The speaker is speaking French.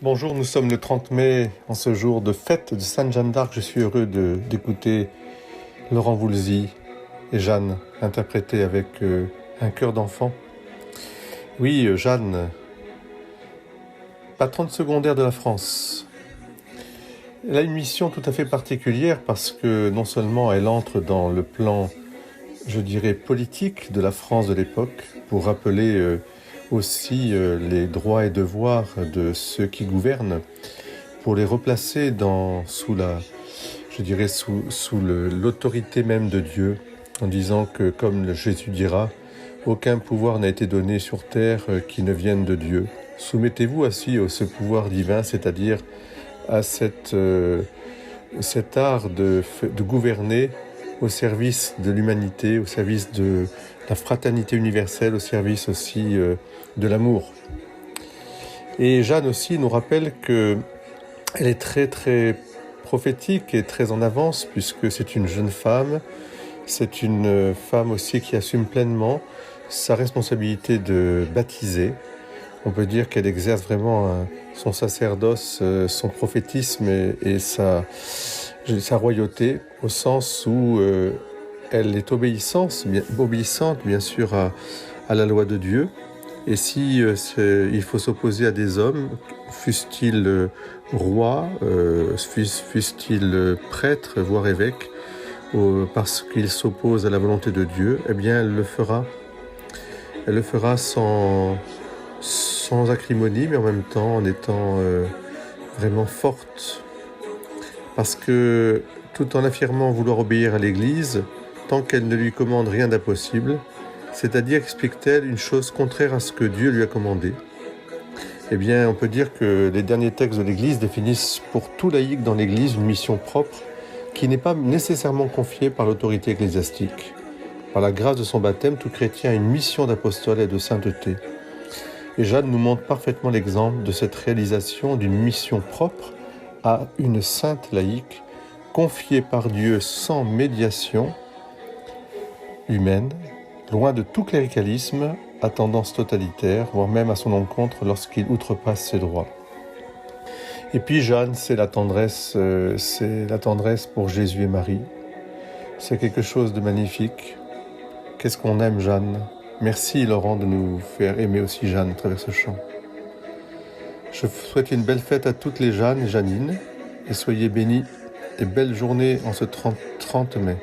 Bonjour, nous sommes le 30 mai, en ce jour de fête de Sainte Jeanne d'Arc. Je suis heureux d'écouter Laurent Voulzy et Jeanne interpréter avec un chœur d'enfant. Oui, Jeanne, patronne secondaire de la France. Elle a une mission tout à fait particulière parce que non seulement elle entre dans le plan, je dirais, politique de la France de l'époque pour rappeler aussi les droits et devoirs de ceux qui gouvernent, pour les replacer sous l'autorité même de Dieu, en disant que, comme Jésus dira, aucun pouvoir n'a été donné sur terre qui ne vienne de Dieu. Soumettez-vous aussi à ce pouvoir divin, c'est-à-dire à cet art de gouverner au service de l'humanité, au service de la fraternité universelle, au service aussi de l'amour. Et Jeanne aussi nous rappelle qu'elle est très très prophétique et très en avance, puisque c'est une jeune femme, c'est une femme aussi qui assume pleinement sa responsabilité de baptiser. On peut dire qu'elle exerce vraiment son sacerdoce, son prophétisme et sa royauté, au sens où elle est obéissante bien sûr à la loi de Dieu. Et si il faut s'opposer à des hommes, fussent-ils rois, fussent-ils prêtres, voire évêques, parce qu'ils s'opposent à la volonté de Dieu, eh bien elle le fera. Elle le fera sans acrimonie, mais en même temps en étant vraiment forte. Parce que tout en affirmant vouloir obéir à l'Église, tant qu'elle ne lui commande rien d'impossible, c'est-à-dire, explique-t-elle, une chose contraire à ce que Dieu lui a commandé, eh bien, on peut dire que les derniers textes de l'Église définissent pour tout laïc dans l'Église une mission propre qui n'est pas nécessairement confiée par l'autorité ecclésiastique. Par la grâce de son baptême, tout chrétien a une mission d'apostolat et de sainteté. Et Jeanne nous montre parfaitement l'exemple de cette réalisation d'une mission propre à une sainte laïque, confiée par Dieu sans médiation humaine, loin de tout cléricalisme à tendance totalitaire, voire même à son encontre lorsqu'il outrepasse ses droits. Et puis Jeanne, c'est la tendresse pour Jésus et Marie. C'est quelque chose de magnifique. Qu'est-ce qu'on aime Jeanne. Merci Laurent de nous faire aimer aussi Jeanne à travers ce chant. Je vous souhaite une belle fête à toutes les Jeannes et Jeannines, et soyez bénis et belle journée en ce 30 mai.